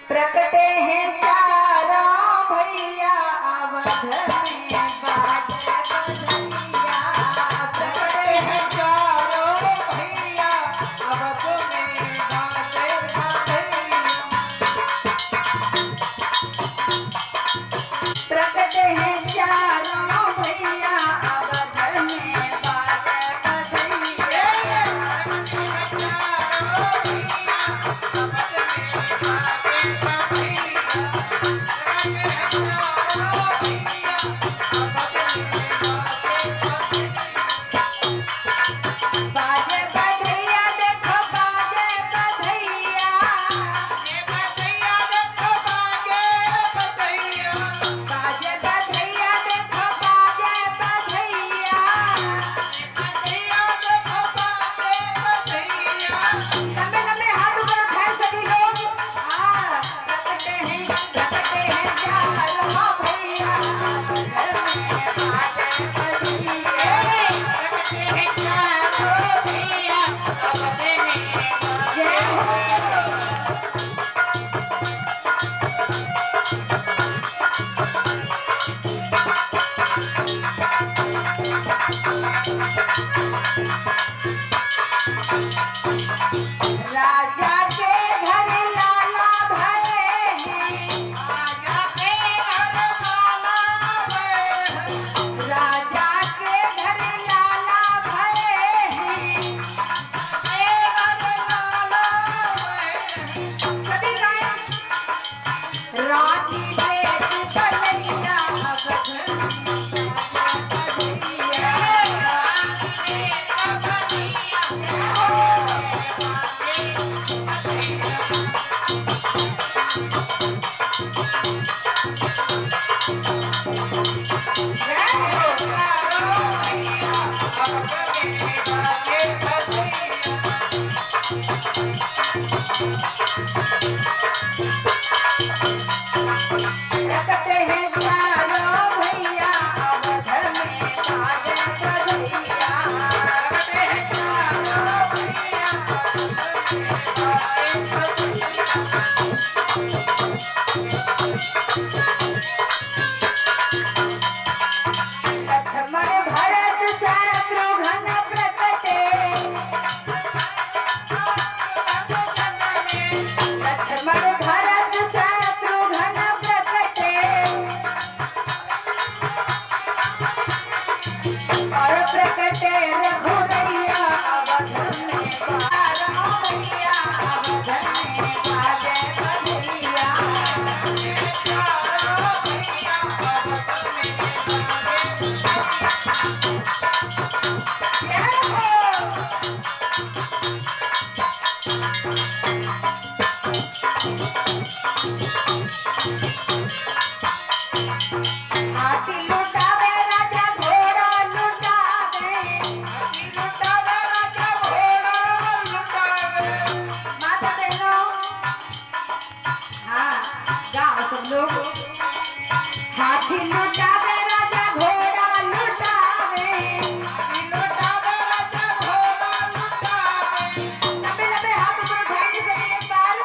प्रकटे हैं चारों भैया अवध में बाजे बधैया। प्रकटे हैं चारों भैया अवध में बाजे बधैया। प्रकटे हैं चारों भैया अवध में बाजे बधैया। बाजे बधैया देखो बाजे बधैया। बाजे बधैया देखो बाजे बधैया। लंबे लंबे हाथ ऊपर उठाए सभी लोग। प्रकटे हैं चारों भैया अवध में बाजे बधैया। प्रकटे हैं चारों भैया अवध में बाजे राजा के घर लाला भरे हैं। राजा के घर लाला भरे हैं। सभी गाएं। राती बेट बलैया अवध में बाजे बधैया। प्रकटे हैं चारों भैया अवध में बाजे बधैया। प्रकटे हैं चारों भैया अवध में बाजे बधैया। लक्ष्मण भरत शत्रुघ्न प्रकटे। लक्ष्मण भरत शत्रुघ्न प्रकटे। और प्रकटे रघुरैया अवध में चारों भैया अवध में बाजे बधैया। जय हो। हाथी लुटावे राजा घोड़ा लुटावे। माता बहनों, हाँ गाओ सब लोग। हाथी लुटावे राजा घोड़ा लुटावे। लंबे लंबे हाथ ऊपर उठाएंगे सभी एक बार।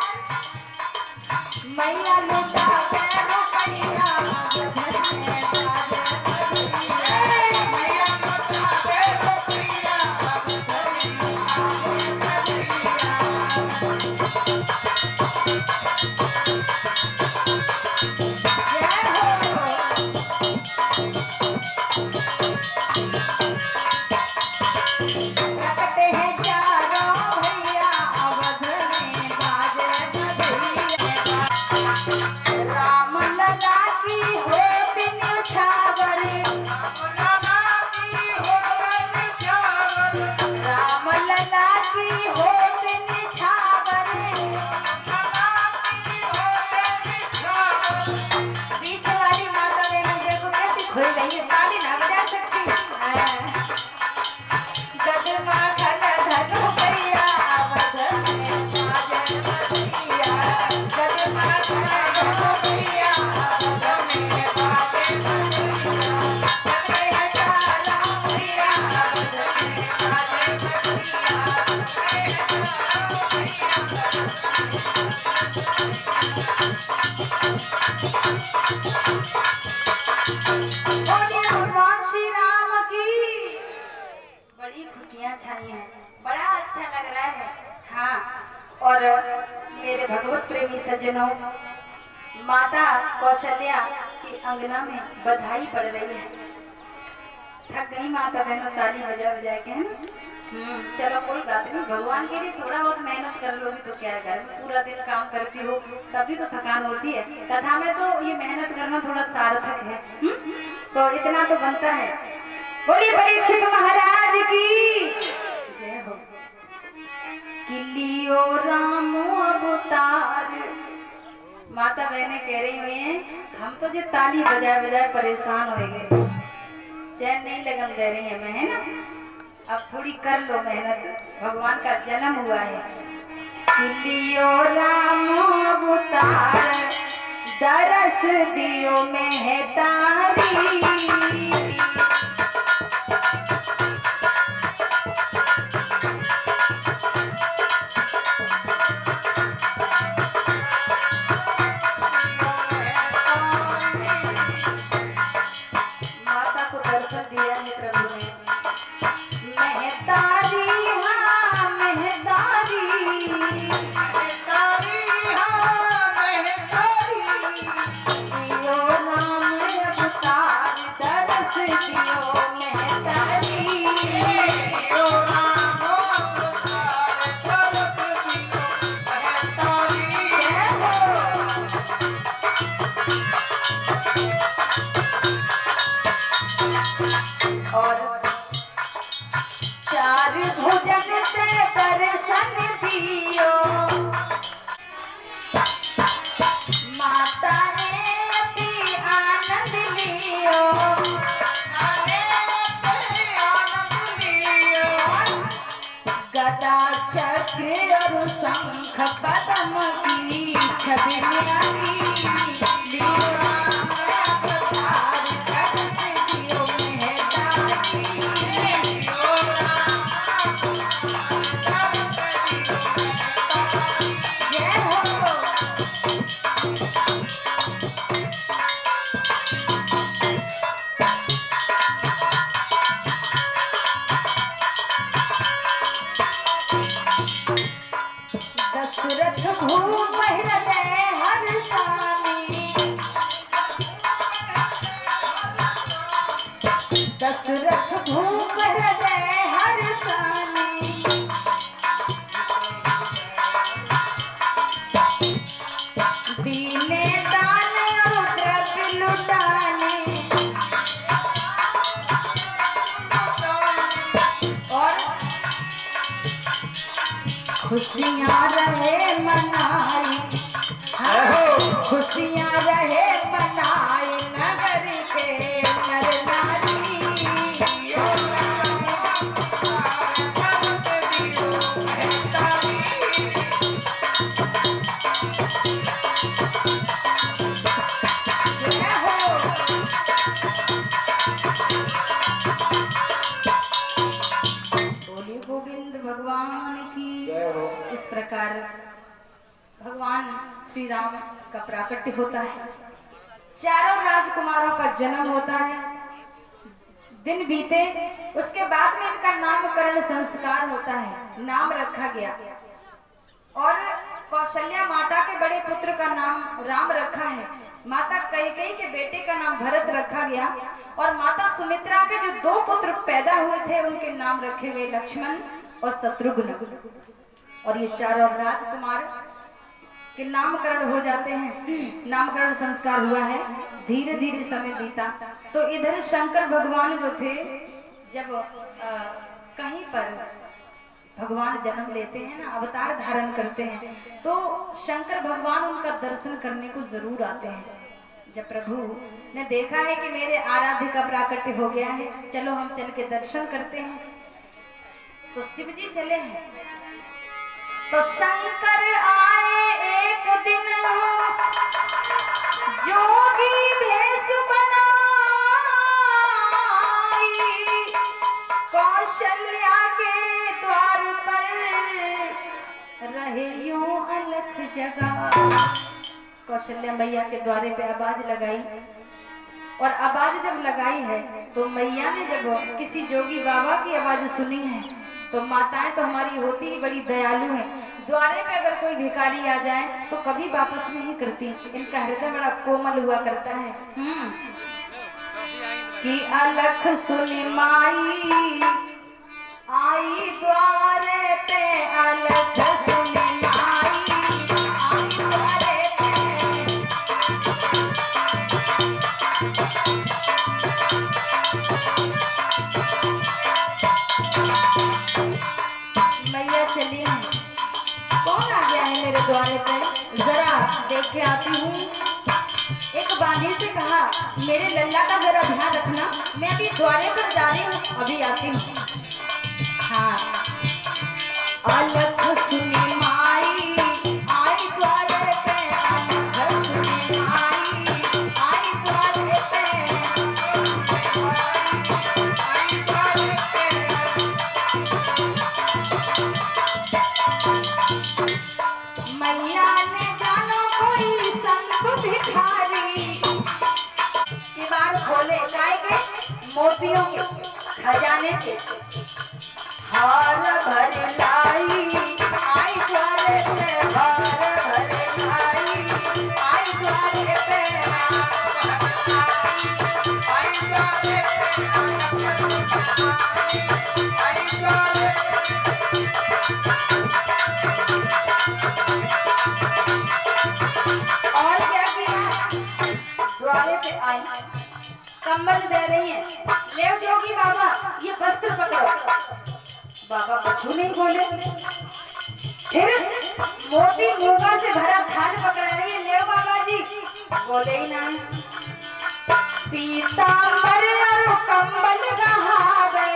मैया लुटावे रुपैया अवध में बाजे बधैया। मैया लुटावे रुपैया अवध में बाजे बधैया। जय हो। प्रकटे हैं चारों भैया अवध में बाजे बधैया। राम लला की होत न्यौछावर। राम लला की होत न्यौछावर। पीछे वाली माता बहनों देखो कैसी खुल गई है, ताली ना बजा सकती। जगमाखन धनु भैया अवध में बाजे बधैया। जगमाखन धनु भैया अवध में बाजे बधैया। प्रकटे हैं चारों भैया अवध में बाजे बधैया। बोलिए भगवान श्री राम की। बड़ी खुशियां छाई हैं, बड़ा अच्छा लग रहा है। हाँ, और मेरे भगवत प्रेमी सज्जनों, माता कौशल्या की अंगना में बधाई पड़ रही है। थक गई माता बहनों ताली बजा बजा के, है ना। चलो कोई बात नहीं, भगवान के लिए थोड़ा बहुत मेहनत कर लोगी तो क्या है, घर में पूरा दिन काम करती हो तभी तो थकान होती है। कथा में तो ये मेहनत करना थोड़ा सार्थक है। तो इतना तो बनता है। बोलिए परीक्षित महाराज की जय हो। किलियो राम अवतार। माता बहने कह रही हुई हैं, हम तो जो ताली बजाए बजाए परेशान हो गए, चैन नहीं लगन दे रही है मैं, है ना। अब थोड़ी कर लो मेहनत, भगवान का जन्म हुआ है। किलियो राम अवतार दरस दियो मेहतारी। माता को दर्शन दिया है प्रभु ने। मेहतारी हाँ मेहतारी, मेहतारी हाँ मेहतारी, दियो नाम अवतार दरस दियो मेहतारी। दियो राम अवतार दरस दियो मेहतारी। जय हो। और चार भुजन से दर्शन दियो, माता ने अति आनंद लियो। अरे तेरे आनंद लियो, गदा चक्र और शंख पद्म की छवि न्यारी। लियो राम अवतार दरस दियो मेहतारी। दियो राम जय हो। दशरथ भूप हृदय हर्षामी। दशरथ भूप हृदय हर्षामी। दीने दान और द्रव्य लुटाने, और खुशियाँ रहे मनाई। हाँ, खुशियाँ रहे मनाई नगर के नर नारी। जय हो। बोलिए गोविंद भगवान की। जय हो। इस प्रकार भगवान श्री राम का प्राकट्य होता है, चारों राजकुमारों का जन्म होता है। दिन बीते, उसके बाद में इनका नामकरण संस्कार होता है, नाम रखा गया। और कौशल्या माता के बड़े पुत्र का नाम राम रखा है। माता कैकेयी के बेटे का नाम भरत रखा गया। और माता सुमित्रा के जो दो पुत्र पैदा हुए थे उनके नाम रखे गए लक्ष्मण और शत्रुघ्न। और ये चारों राजकुमार के नामकरण हो जाते हैं। नामकरण संस्कार हुआ है, धीरे धीरे समय बीता। तो इधर शंकर भगवान जो थे, जब कहीं पर भगवान जन्म लेते हैं ना, अवतार धारण करते हैं, तो शंकर भगवान उनका दर्शन करने को जरूर आते हैं। जब प्रभु ने देखा है कि मेरे आराध्य का प्राकट्य हो गया है, चलो हम चल के दर्शन करते हैं, तो शिव जी चले हैं। तो शंकर आए एक दिन जोगी भेष बनाई, कौशल्या के द्वार पर रहे यूं जगह कौशल्या मैया के द्वारे पे आवाज लगाई। और आवाज जब लगाई है तो मैया ने जब किसी जोगी बाबा की आवाज सुनी है तो माताएं तो हमारी होती ही बड़ी दयालु हैं। द्वारे पे अगर कोई भिखारी आ जाए तो कभी वापस नहीं करती। इनका हृदय बड़ा कोमल हुआ करता है। कि अलख सुनी माई आई द्वारे पे, अलख सुनी माई आई द्वारे पे। मैया चली है, कौन आ गया है मेरे द्वारे पे, जरा देख के आती हूँ। एक बांधी से कहा मेरे लल्ला का जरा ध्यान रखना, मैं अभी द्वारे पर जा रही हूँ, अभी आती हूँ। हाँ, अलख सुनी माई आई द्वारे पे, अलख सुनी माई आई द्वारे पे, आई द्वारे पे। मैया ने जानो कोई संत भिखारी, किवाड़ खोले काय के, मोतियों के खजाने के। हार भर लाई आई द्वारे पे, हार भर लाई आई द्वारे पे, आई द्वारे पे, आई द्वारे पे। और क्या किया, द्वारे पे आई, कंबल दे रही है, ले जोगी बाबा ये वस्त्र पकड़ो। बाबा कुछ नहीं बोले। फिर मोती मूंगा से भरा थाल पकड़ा रही है, ले बाबा जी, बोले ही ना। पीतांबर और कंबल कहावे,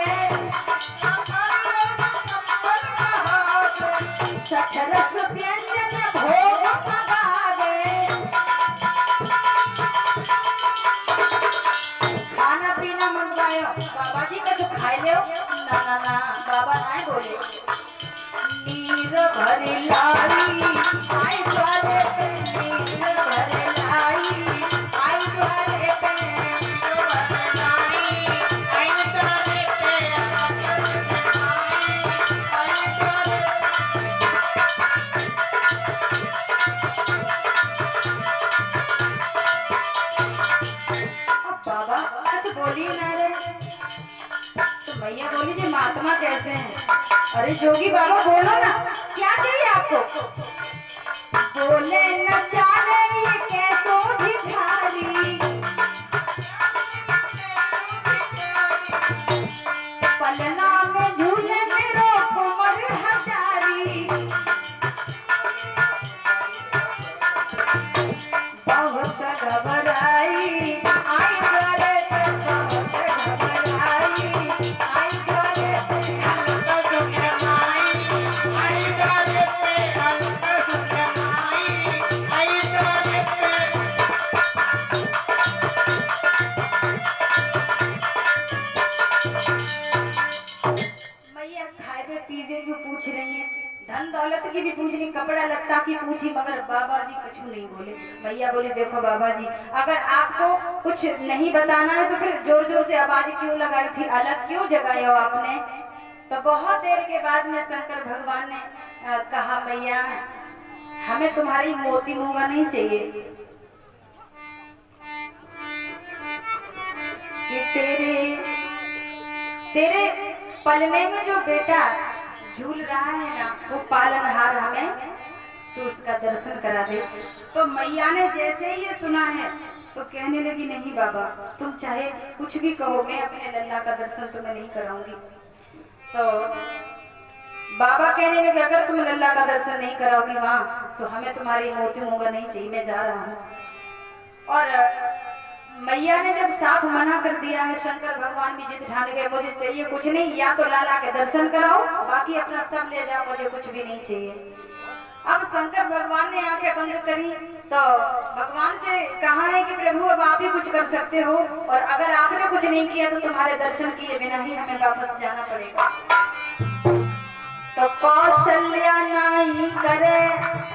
सठरस व्यंजन भोग पगावे। खाना पीना मंगवायो, बाबा जी का जो खाए ले ना ना ना, बाबा ना बोले। नीर भर लाई आई द्वारे पे, नीर भर लाई आई द्वारे पे, नीर भर लाई आई द्वारे पे, आई द्वारे पे। अब बाबा कुछ बोली ना रहे तो मैया बोली जी महात्मा कैसे हैं? अरे जोगी बाबा बोलो ना, क्या चाहिए आपको? बोले न चाहे ये कैसो भिखारी, पलना में झूले मेरो कुंवर हजारी। बहुत घबराई आई द्वारे पे, बहुत घबराई आई द्वारे पे, अलख सुनी माई आई द्वारे पे, अलख सुनी माई आई द्वारे पे। मैया खाए पीवे की पूछ रही है, धन दौलत की भी पूछनी, कपड़ा लत्ता की पूछी, मगर बाबा जी कुछ नहीं बोले। मैया बोली देखो बाबा जी, अगर आपको कुछ नहीं बताना है तो फिर जोर जोर से आवाज क्यों लगाई थी, अलग क्यों जगाई हो आपने? तो बहुत देर के बाद में शंकर भगवान ने कहा मैया हमें तुम्हारी मोती मूंगा नहीं चाहिए, कि तेरे पलने में जो बेटा झूल रहा है ना वो पालनहार हमें तो उसका दर्शन करा दे। तो मैया ने जैसे ही ये सुना है तो कहने लगी नहीं बाबा तुम चाहे कुछ भी कहो, मैं अपने लल्ला का दर्शन तुम्हें नहीं कराऊंगी। तो बाबा कहने लगे अगर तुम लल्ला का दर्शन नहीं कराओगी वहां तो हमें तुम्हारी मोती मूंगा नहीं चाहिए, मैं जा रहा हूँ। और मैया ने जब साफ मना कर दिया है, शंकर भगवान भी जिद ठान गए मुझे चाहिए कुछ नहीं, या तो लाला के दर्शन कराओ बाकी अपना सब ले जाओ, मुझे कुछ भी नहीं चाहिए। अब शंकर भगवान ने आंखें बंद करी तो भगवान से कहा है कि प्रभु अब आप ही कुछ कर सकते हो, और अगर आपने कुछ नहीं किया तो तुम्हारे दर्शन किए बिना ही हमें वापस जाना पड़ेगा। तो कौशल्या नहीं करे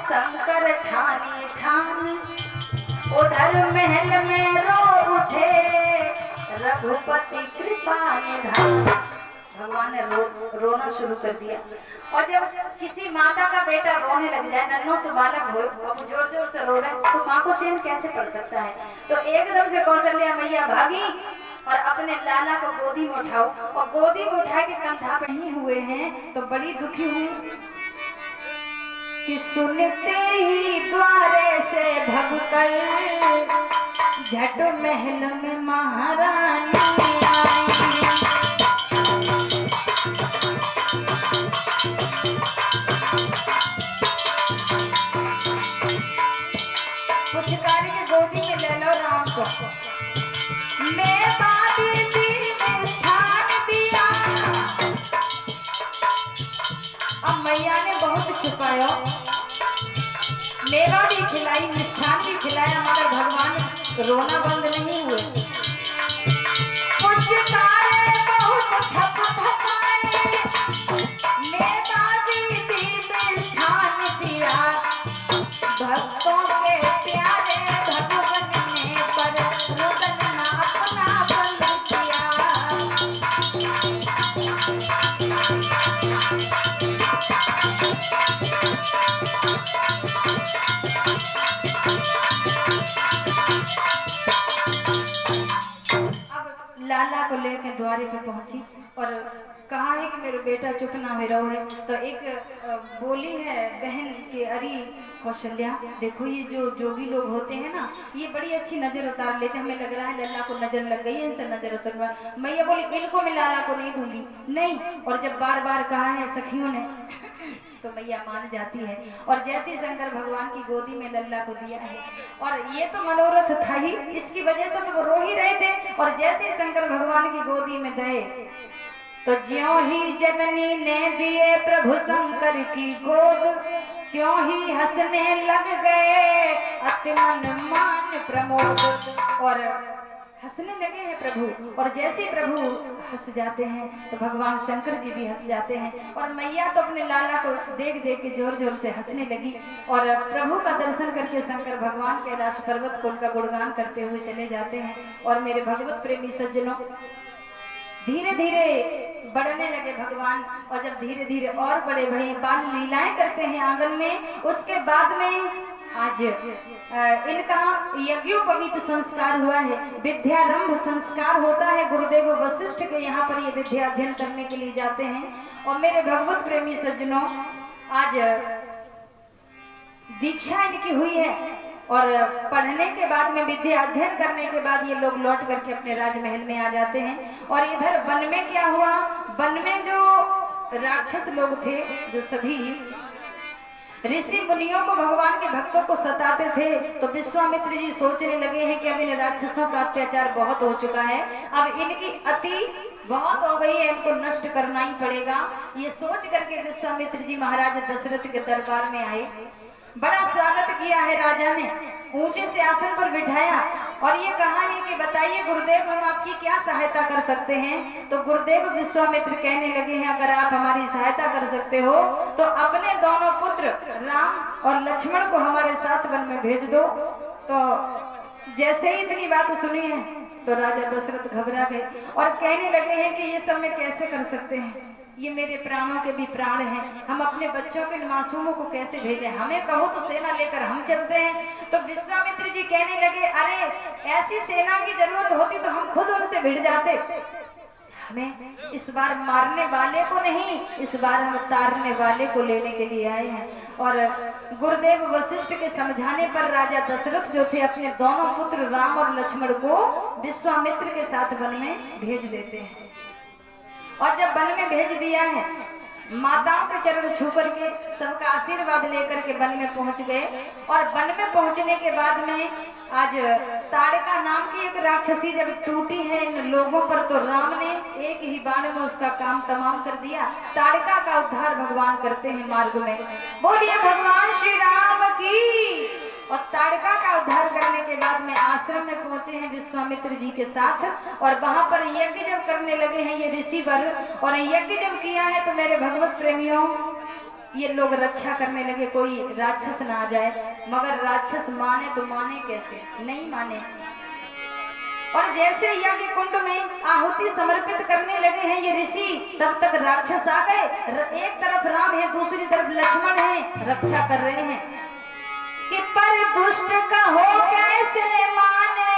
शंकर ठानी ठानी, उधर महल में रो उठे रघुपति कृपा निधान। भगवान ने रोना शुरू कर दिया। और जब किसी माता का बेटा रोने लग जाए, नन्हों से बालक हो, अब जोर जोर से रो रहे हैं, तो माँ को चैन कैसे पड़ सकता है। तो एकदम से कौशल्या मैया भागी और अपने लाला को गोदी में उठाओ, और गोदी में उठा के कंधा पे ही हुए हैं तो बड़ी दुखी हुई कि सुनते ही द्वारे से भगकर झट महल में महारानी आई। कुछ कार्य के गोदी में ले लो राम को, मैं बादी में स्थान दिया। अब मैया ने बहुत छुपाया, मेवा भी खिलाई, मिष्ठान भी खिलाया, मगर भगवान रोना बंद नहीं हुए। कुछ तारे बहुत थपथपाए, मेवा भी मिष्ठान दिया। भक्तों के प्यारे भगवान ने पर रुदन अपना बंद किया। लाला को लेकर द्वारे पे पहुंची और कहा है कि मेरे बेटा चुप ना हो रहो है। तो एक बोली है बहन कि अरे कौशल्या, देखो ये जो जोगी लोग होते हैं ना, ये बड़ी अच्छी नजर उतार लेते, हमें लग रहा है लल्ला को नजर लग गई है, इनसे नजर उतरवा। मैया बोली इनको मैं लाला को नहीं दूंगी, नहीं। और जब बार बार कहा है सखियों ने तो मैया मान जाती है, और जैसे शंकर भगवान की गोदी में लल्ला को दिया है, और ये तो मनोरथ था ही, इसकी वजह से तो वो रो ही रहे थे। और जैसे शंकर भगवान की गोदी में गए तो ज्यों ही जननी ने दिए प्रभु शंकर की गोद, त्यों ही हंसने लग गए अति मन मान प्रमोद। और हंसने लगे हैं प्रभु, और जैसे प्रभु हंस जाते हैं तो भगवान शंकर जी भी हंस जाते हैं। और मैया तो अपने लाला को देख देख के जोर जोर से हंसने लगी, और प्रभु का दर्शन करके शंकर भगवान कैलाश पर्वत को उनका गुणगान करते हुए चले जाते हैं। और मेरे भगवत प्रेमी सज्जनों, धीरे धीरे बढ़ने लगे भगवान, और जब धीरे धीरे और बड़े भई बाल लीलाएं करते हैं आंगन में। उसके बाद में आज इनका यज्ञोपवीत संस्कार हुआ है, विद्यारंभ संस्कार होता है। गुरुदेव वशिष्ठ के यहाँ पर ये विद्या अध्ययन करने के लिए जाते हैं। और मेरे भगवत प्रेमी सज्जनों, आज दीक्षा इनकी हुई है, और पढ़ने के बाद में विद्या अध्ययन करने के बाद ये लोग लौट करके अपने राजमहल में आ जाते हैं। और इधर वन में क्या हुआ, वन में जो राक्षस लोग थे, जो सभी ऋषि मुनियों को, भगवान के भक्तों को सताते थे, तो विश्वामित्र जी सोचने लगे हैं कि अब इन राक्षसों का अत्याचार बहुत हो चुका है, अब इनकी अति बहुत हो गई है, इनको नष्ट करना ही पड़ेगा। ये सोच करके विश्वामित्र जी महाराज दशरथ के दरबार में आए। बड़ा स्वागत किया है राजा ने, ऊंचे से आसन पर बिठाया, और ये कहा है कि बताइए गुरुदेव हम आपकी क्या सहायता कर सकते हैं। तो गुरुदेव विश्वामित्र कहने लगे हैं, अगर आप हमारी सहायता कर सकते हो तो अपने दोनों पुत्र राम और लक्ष्मण को हमारे साथ वन में भेज दो। तो जैसे ही इतनी बात सुनी है तो राजा दशरथ घबरा गए और कहने लगे हैं कि ये सब मैं कैसे कर सकते हैं, ये मेरे प्राणों के भी प्राण हैं, हम अपने बच्चों के मासूमों को कैसे भेजें, हमें कहो तो सेना लेकर हम चलते हैं। तो विश्वामित्र जी कहने लगे, अरे ऐसी सेना की जरूरत होती तो हम खुद उनसे भिड़ जाते, हमें इस बार मारने वाले को नहीं, इस बार हम तारने वाले को लेने के लिए आए हैं। और गुरुदेव वशिष्ठ के समझाने पर राजा दशरथ जो थे अपने दोनों पुत्र राम और लक्ष्मण को विश्वामित्र के साथ वन में भेज देते हैं। और जब वन में भेज दिया है, माताओं के चरण छू करके सबका आशीर्वाद लेकर के वन में पहुंच गए। और वन में पहुंचने के बाद में आज ताड़का नाम की एक राक्षसी जब टूटी है इन लोगों पर, तो राम ने एक ही बाण में उसका काम तमाम कर दिया। ताड़का का उद्धार भगवान करते हैं मार्ग में, बोलिए भगवान श्री राम की। और ताड़का का उद्धार करने के बाद में आश्रम में पहुंचे हैं विश्वामित्र जी के साथ, और वहां पर यज्ञ जब करने लगे हैं ये ऋषिवर, और यज्ञ जब किया है तो मेरे भगवत प्रेमियों ये लोग रक्षा करने लगे कोई राक्षस ना आ जाए, मगर राक्षस माने तो माने कैसे, नहीं माने। और जैसे यज्ञ कुंड में आहुति समर्पित करने लगे हैं ये ऋषि, तब तक राक्षस आ गए। एक तरफ राम है, दूसरी तरफ लक्ष्मण है, रक्षा कर रहे हैं कि पर दुष्ट का हो कैसे माने,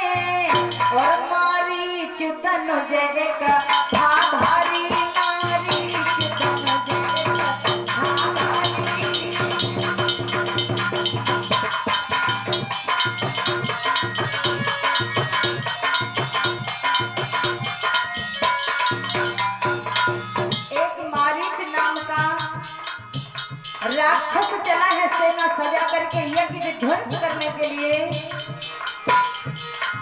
और मारीच धनुजय का था भारी, मारीच धनुजय का था भारी। एक मारीच नाम का राक्षस चला है सेना सजा करके यज्ञ ध्वंस करने के लिए,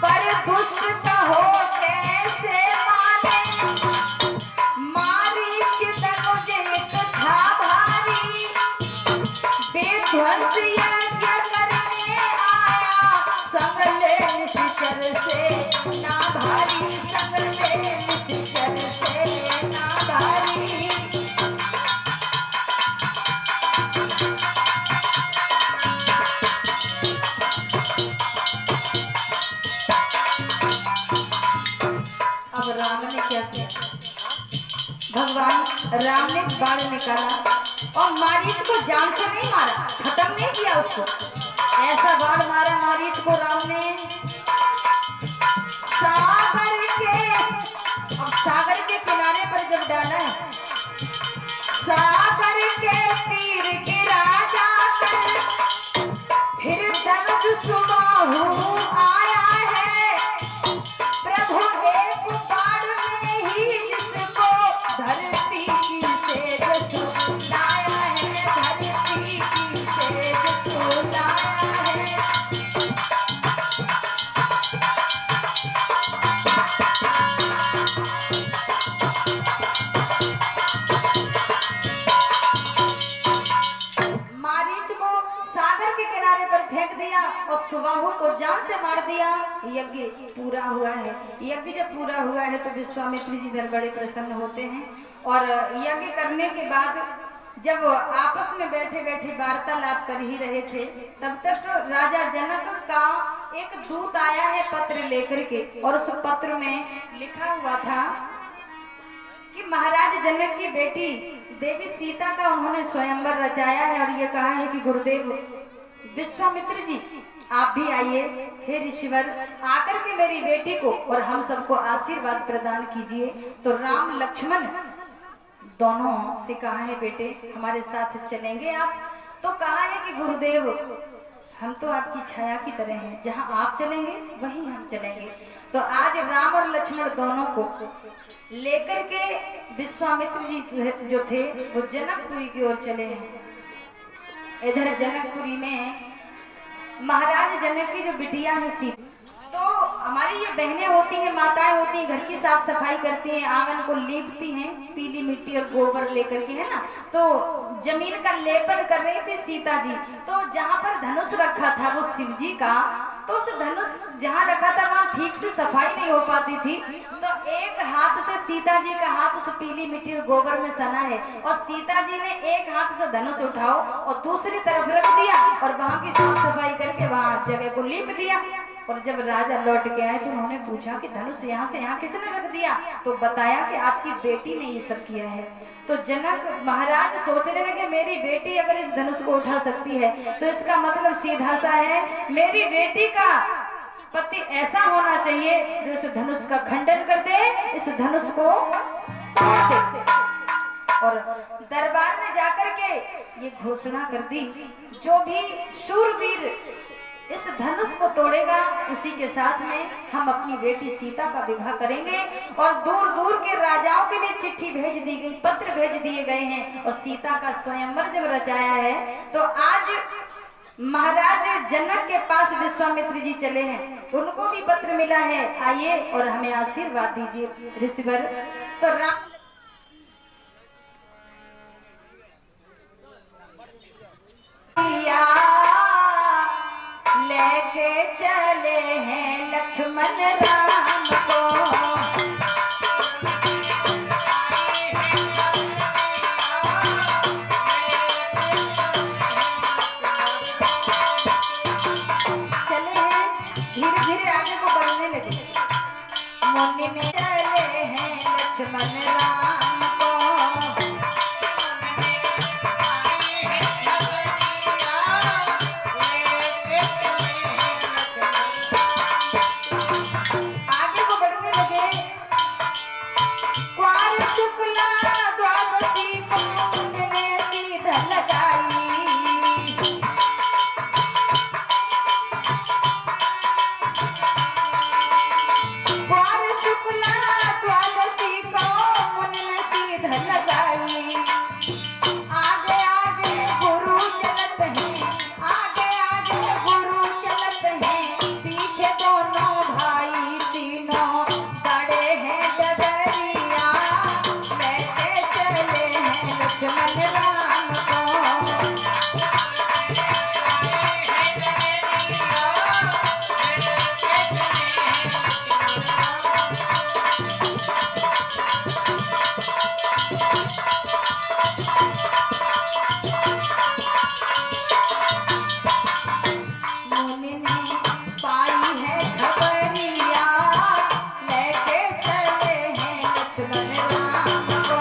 पर दुष्ट का हो कैसे माने, मारीच धनुजय था भारी, बेध्वंस यज्ञ करने आया, संग ले निश्चर से ना भारी, संग ले निश्चर से ना भारी। अब राम ने क्या किया, भगवान राम ने बाण निकाला और मारीच को जान से नहीं मारा, खत्म नहीं किया उसको, ऐसा बाण मारा मारीच को राम ने सागर के, अब सागर के किनारे पर जब डाला है, सागर के तीर गिरा जाकर फिर धनुष सुबाहु आया है, प्रभु एक बाण में ही जिसको धरती की सेज सुलाया है, धरती की सेज सुलाया है। मारीच को सागर के किनारे पर फेंक दिया और सुबाहु को जान से मार दिया। यज्ञ पूरा हुआ है। यज्ञ जब पूरा हुआ है तो विश्वामित्र जी इधर बड़े प्रसन्न होते हैं और यज्ञ करने के बाद जब आपस में बैठे बैठे वार्तालाप कर ही रहे थे, तब तक राजा जनक का एक दूत आया है पत्र लेकर के, और उस पत्र में लिखा हुआ था कि महाराज जनक की बेटी देवी सीता का उन्होंने स्वयंवर रचाया है, और ये कहा है कि गुरुदेव विश्वामित्र जी आप भी आइए, हे ऋषिवर आकर के मेरी बेटी को और हम सबको आशीर्वाद प्रदान कीजिए। तो राम लक्ष्मण दोनों से कहा है बेटे हमारे साथ चलेंगे आप, तो कहा है कि गुरुदेव हम तो आपकी छाया की तरह हैं, जहां आप चलेंगे वहीं हम चलेंगे। तो आज राम और लक्ष्मण दोनों को लेकर के विश्वामित्र जी जो थे वो जनकपुरी की ओर चले हैं। इधर जनकपुरी में महाराज जनक की जो बिटिया है सीता, तो हमारी ये बहनें होती हैं, माताएं होती हैं, घर की साफ सफाई करती हैं, आंगन को लीपती हैं पीली मिट्टी और गोबर लेकर के, है ना। तो जमीन का लेपन कर रही थी सीता जी। तो जहाँ पर धनुष रखा था वो शिव जी का, तो उस धनुष जहाँ रखा था वहाँ ठीक से सफाई नहीं हो पाती थी। तो एक हाथ से सीता जी का हाथ उस पीली मिट्टी और गोबर में सना है, और सीता जी ने एक हाथ से धनुष उठाओ और दूसरी तरफ रख दिया और वहाँ की साफ सफाई करके वहाँ जगह को लीप दिया। और जब राजा लौट के आए तो उन्होंने पूछा कि धनुष यहाँ से यहाँ किसने रख दिया, तो बताया कि आपकी बेटी ने ये सब किया है। तो जनक महाराज सोचने लगे मेरी बेटी अगर इस धनुष को उठा सकती है तो इसका मतलब सीधा सा है मेरी बेटी का पति ऐसा होना चाहिए जो इस धनुष का खंडन कर दे, इस धनुष को तोड़ दे। और दरबार में जाकर के ये घोषणा कर दी जो भी शूरवीर इस धनुष को तोड़ेगा उसी के साथ में हम अपनी बेटी सीता का विवाह करेंगे। और दूर दूर के राजाओं के लिए चिट्ठी भेज दी गई, पत्र भेज दिए गए हैं, और सीता का स्वयंवर जब रचाया है तो आज महाराज जनक के पास विश्वामित्र जी चले हैं, उनको भी पत्र मिला है, आइए और हमें आशीर्वाद दीजिए ऋषिवर। तो राम लेके चले हैं लक्ष्मण राम को, धीरे धीरे आगे को बढ़ने लगे। मुनि ने चले हैं लक्ष्मण राम को, आगे को बढ़ने लगे। क्वार शुक्ला द्वादशी को मुनि ने सीधा लगाई। क्वार शुक्ला द्वादशी को मुनि ने सीधा लगाई। आगे आगे गुरु चलत हैं, आगे आगे गुरु चलत हैं, पीछे दोनों भाई तीनों बड़े हैं डगरिया, लेके चले हैं लक्ष्मण राम को। मुनि ने पाई है खबरिया, लेके चले हैं लक्ष्मण राम को।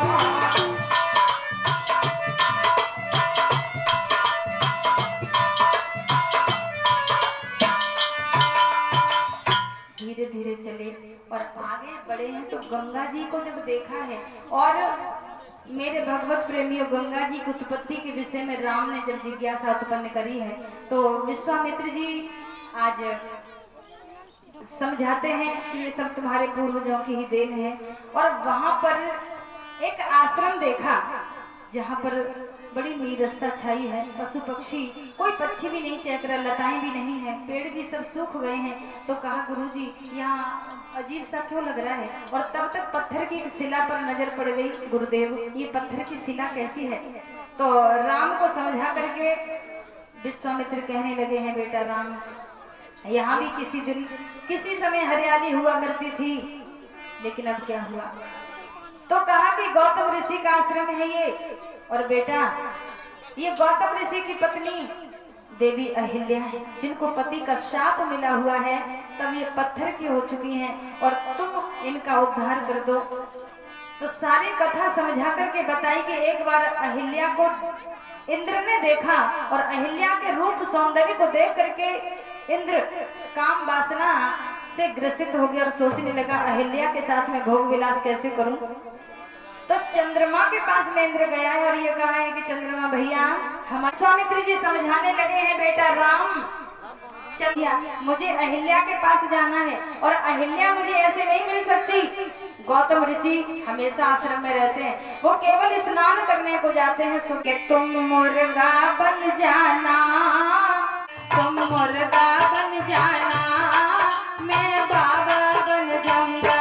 धीरे धीरे चले और आगे बढ़े हैं तो गंगा जी को जब देखा है, और मेरे भगवत प्रेमियों, गंगा जी की उत्पत्ति के विषय में राम ने जब जिज्ञासा उत्पन्न करी है तो विश्वामित्र जी आज समझाते हैं कि ये सब तुम्हारे पूर्वजों की ही देन है। और वहां पर एक आश्रम देखा जहां पर बड़ी नीरसता छाई है, पशु पक्षी कोई पक्षी भी नहीं चहक रहा, लताएं भी नहीं है, पेड़ भी सब सूख गए हैं। तो कहा गुरुजी यहाँ अजीब सा क्यों लग रहा है। और तब तक पत्थर की एक शिला पर नजर पड़ गई, गुरुदेव ये पत्थर की शिला कैसी है। तो राम को समझा करके विश्वामित्र कहने लगे हैं, बेटा राम यहाँ भी किसी दिन किसी समय हरियाली हुआ करती थी, लेकिन अब क्या हुआ। तो कहा कि गौतम ऋषि का आश्रम है ये, और बेटा ये गौतम ऋषि की पत्नी देवी अहिल्या है, जिनको पति का शाप मिला हुआ है, तब ये पत्थर की हो चुकी हैं, और तुम इनका उद्धार कर दो। तो सारी कथा समझा करके बताई कि एक बार अहिल्या को इंद्र ने देखा, और अहिल्या के रूप सौंदर्य को देख करके इंद्र काम वासना से ग्रसित हो गया और सोचने लगा अहिल्या के साथ में भोग विलास कैसे करूं। तो चंद्रमा के पास में इंद्र गया है और ये कहा है कि चंद्रमा भैया हमारे स्वामित्री जी समझाने लगे हैं, बेटा राम चलिए मुझे अहिल्या के पास जाना है, और अहिल्या मुझे ऐसे नहीं मिल सकती। गौतम ऋषि हमेशा आश्रम में रहते हैं, वो केवल स्नान करने को जाते हैं। सो के तुम मुर्गा बन जाना, तुम मुर्गा बन जाना, मैं बाबा बन जाऊंगा।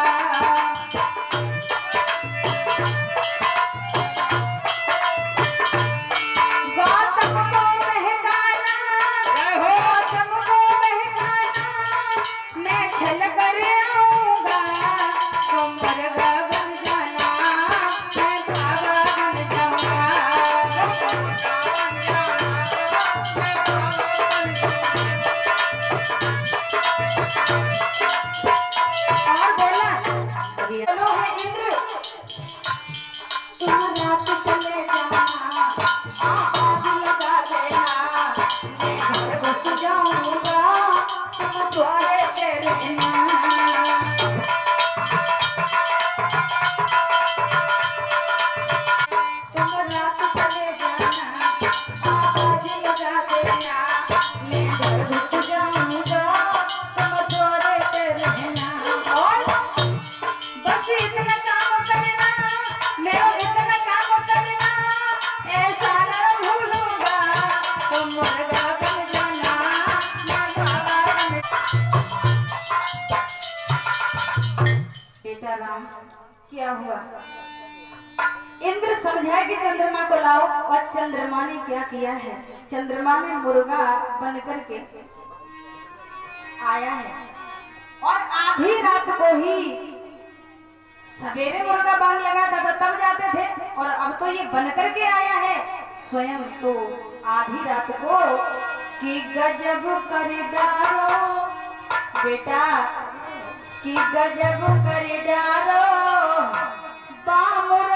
क्या हुआ, इंद्र समझाए कि चंद्रमा को लाओ, और चंद्रमा ने क्या किया है, चंद्रमा में मुर्गा बन करके आया है, और आधी रात को ही सवेरे मुर्गा बांध लगाता था तब जाते थे, और अब तो ये बन करके आया है स्वयं तो आधी रात को। कि गजब कर डारो बेटा कि गजब कर डारो बामुर